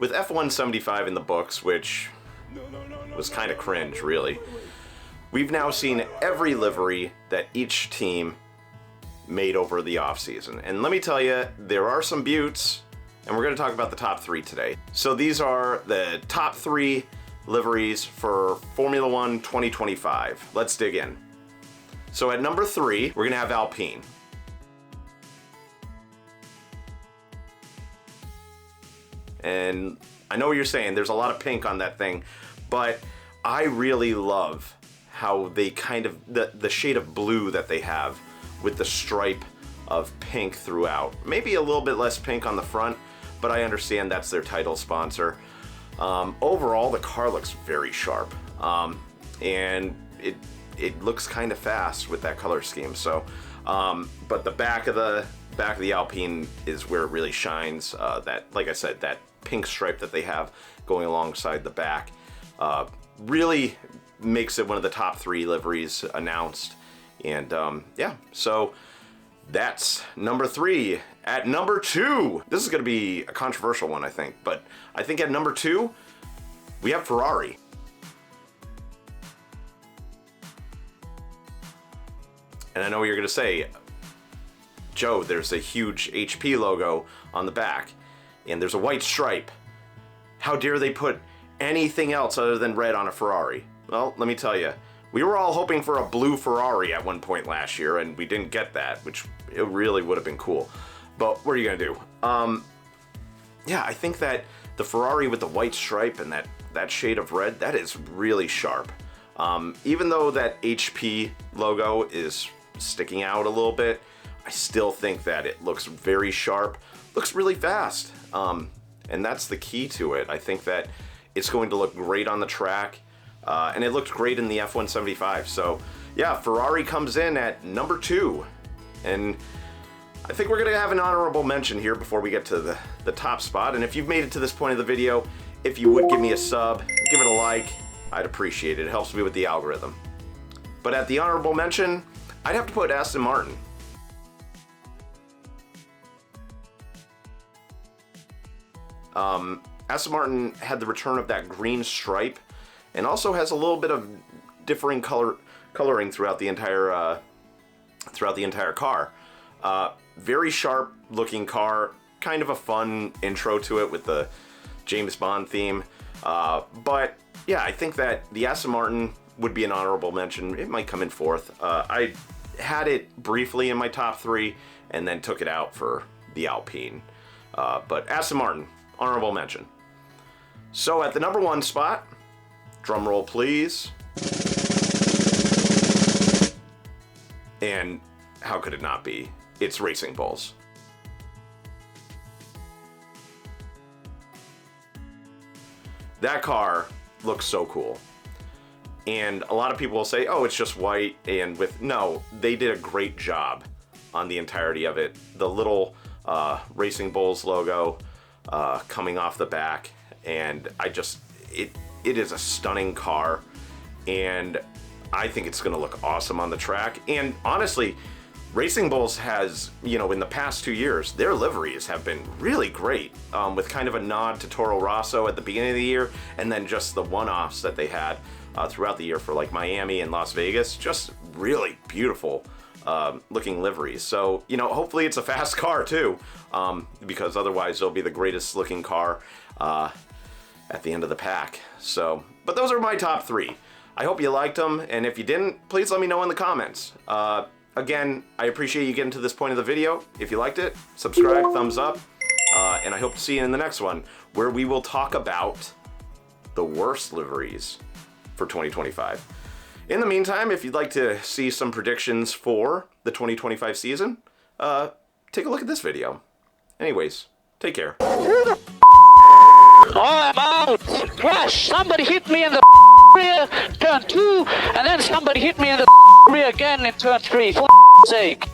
with F1 75 in the books, which was kind of cringe, really, we've now seen every livery that each team made over the offseason. And let me tell you, there are some buttes, and we're going to talk about the top 3 today. So these are the top 3 liveries for Formula One 2025. Let's dig in. So at number 3, we're going to have Alpine. And I know what you're saying, there's a lot of pink on that thing, but I really love how they kind of, the shade of blue that they have with the stripe of pink throughout. Maybe a little bit less pink on the front, but I understand that's their title sponsor. Overall, the car looks very sharp, and it looks kind of fast with that color scheme. So, but the back of the Alpine is where it really shines. That, like I said, that pink stripe that they have going alongside the back really makes it one of the top 3 liveries announced. And yeah, so that's number 3. At number 2, this is going to be a controversial one, I think, but I think at number 2, we have Ferrari. And I know what you're going to say, Joe, there's a huge HP logo on the back, and there's a white stripe. How dare they put anything else other than red on a Ferrari? Well, let me tell you, we were all hoping for a blue Ferrari at one point last year, and we didn't get that, which it really would have been cool. But what are you going to do? Yeah, I think that the Ferrari with the white stripe and that shade of red, that is really sharp. Even though that HP logo is sticking out a little bit, I still think that it looks very sharp, looks really fast. And that's the key to it. I think that it's going to look great on the track. And it looked great in the F1 75. So yeah, Ferrari comes in at number 2. And I think we're going to have an honorable mention here before we get to the top spot. And if you've made it to this point of the video, if you would give me a sub, give it a like, I'd appreciate it. It helps me with the algorithm. But at the honorable mention, I'd have to put Aston Martin. Aston Martin had the return of that green stripe, and also has a little bit of differing coloring throughout the entire car. Very sharp looking car, kind of a fun intro to it with the James Bond theme. But yeah, I think that the Aston Martin would be an honorable mention. It might come in 4th. I had it briefly in my top 3 and then took it out for the Alpine. But Aston Martin, honorable mention. So at the number 1 spot, drum roll please. And how could it not be? It's Racing Bulls. That car looks so cool. And a lot of people will say, oh, it's just white and with... No, they did a great job on the entirety of it. The little Racing Bulls logo coming off the back. And it is a stunning car. And I think it's going to look awesome on the track. And honestly, Racing Bulls has, in the past 2 years, their liveries have been really great, with kind of a nod to Toro Rosso at the beginning of the year, and then just the one-offs that they had throughout the year for like Miami and Las Vegas. Just really beautiful looking liveries. So, hopefully it's a fast car too, because otherwise it'll be the greatest looking car at the end of the pack. So, but those are my top 3. I hope you liked them, and if you didn't, please let me know in the comments. Again, I appreciate you getting to this point of the video. If you liked it, subscribe, thumbs up, and I hope to see you in the next one, where we will talk about the worst liveries for 2025. In the meantime, if you'd like to see some predictions for the 2025 season, take a look at this video. Anyways, take care. Oh, I'm out! Crash! Somebody hit me in the rear, turn 2, and then somebody hit me in the rear again in turn 3. For sake.